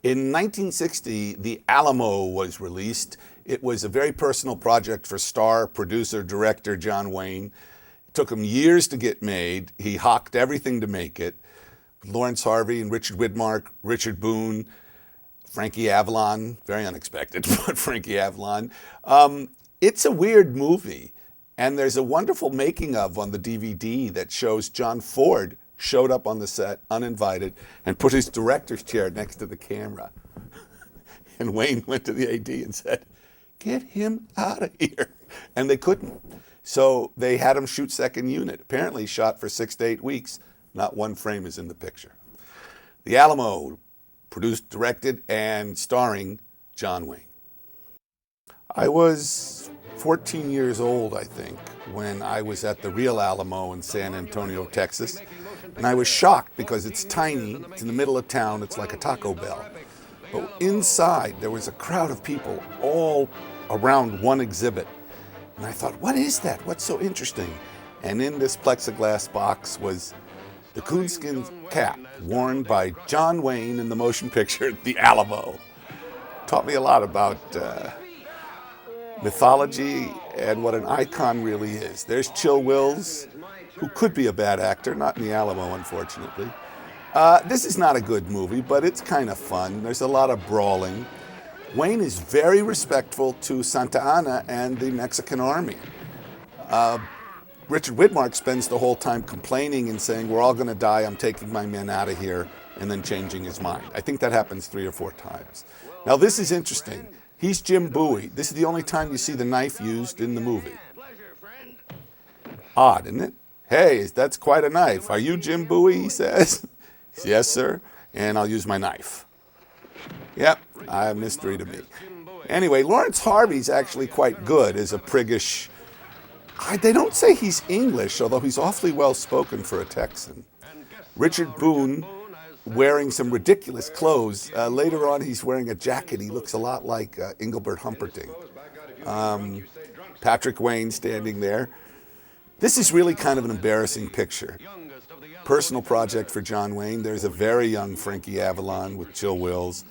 In 1960, The Alamo was released. It was a very personal project for star, producer, director John Wayne. It took him years to get made. He hocked everything to make it. Lawrence Harvey and Richard Widmark, Richard Boone, Frankie Avalon, very unexpected, but Frankie Avalon. It's a weird movie, and there's a wonderful making of on the DVD that shows John Ford showed up on the set uninvited and put his director's chair next to the camera. And Wayne went to the AD and said, "Get him out of here." And they couldn't. So they had him shoot second unit. Apparently shot for 6 to 8 weeks. Not one frame is in the picture. The Alamo, produced, directed, and starring John Wayne. I was 14 years old, I think, when I was at the real Alamo in San Antonio, Texas. And I was shocked because it's tiny, it's in the middle of town, it's like a Taco Bell. But inside, there was a crowd of people all around one exhibit. And I thought, what is that? What's so interesting? And in this plexiglass box was the coonskin cap worn by John Wayne in the motion picture, The Alamo. Taught me a lot about mythology and what an icon really is. There's Chill Wills, who could be a bad actor, not in The Alamo, unfortunately. This is not a good movie, but it's kind of fun. There's a lot of brawling. Wayne is very respectful to Santa Anna and the Mexican army. Richard Widmark spends the whole time complaining and saying, "We're all going to die, I'm taking my men out of here," and then changing his mind. I think that happens 3 or 4 times. Now this is interesting. He's Jim Bowie. This is the only time you see the knife used in the movie. Odd, isn't it? "Hey, that's quite a knife. Are you Jim Bowie?" he says. "Yes, sir, and I'll use my knife." Yep, a mystery to me. Anyway, Lawrence Harvey's actually quite good as a priggish. They don't say he's English, although he's awfully well spoken for a Texan. Richard Boone wearing some ridiculous clothes. Later on, he's wearing a jacket. He looks a lot like Engelbert Humperdinck. Patrick Wayne standing there. This is really kind of an embarrassing picture. Personal project for John Wayne. There's a very young Frankie Avalon with Chill Wills.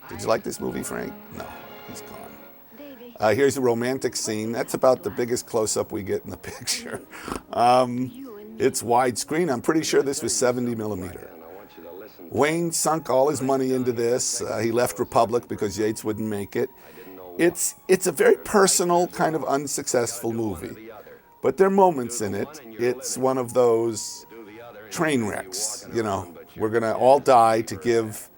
Did you like this movie, Frank? No, he's gone. Here's a romantic scene. That's about the biggest close-up we get in the picture. It's widescreen. I'm pretty sure this was 70 millimeter. Wayne sunk all his money into this. He left Republic because Yates wouldn't make it. It's a very personal, kind of unsuccessful movie. But there are moments in it. It's one of those train wrecks. You know, we're going to all die to give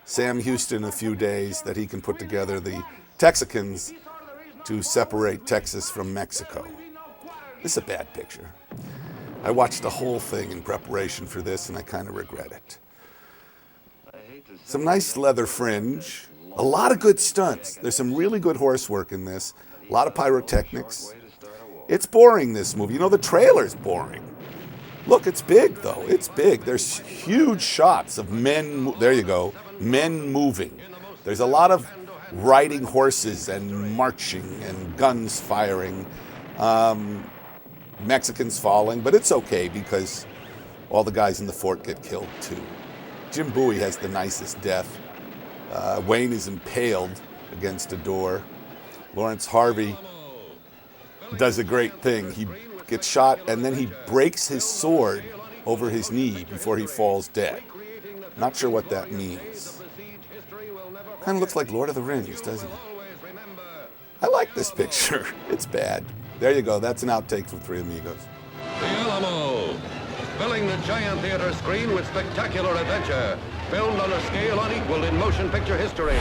Sam Houston a few days that he can put together the Texicans to separate Texas from Mexico. This is a bad picture. I watched the whole thing in preparation for this, and I kind of regret it. Some nice leather fringe. A lot of good stunts. There's some really good horse work in this. A lot of pyrotechnics. It's boring, this movie. You know, the trailer's boring. Look, it's big, though. It's big. There's huge shots of men. There you go. Men moving. There's a lot of riding horses and marching and guns firing. Mexicans falling, but it's okay because all the guys in the fort get killed, too. Jim Bowie has the nicest death. Wayne is impaled against a door. Lawrence Harvey does a great thing. He gets shot and then he breaks his sword over his knee before he falls dead. Not sure what that means. Kind of looks like Lord of the Rings, doesn't it? I like this picture. It's bad. There you go. That's an outtake from Three Amigos. The Alamo, filling the giant theater screen with spectacular adventure, filmed on a scale unequaled in motion picture history.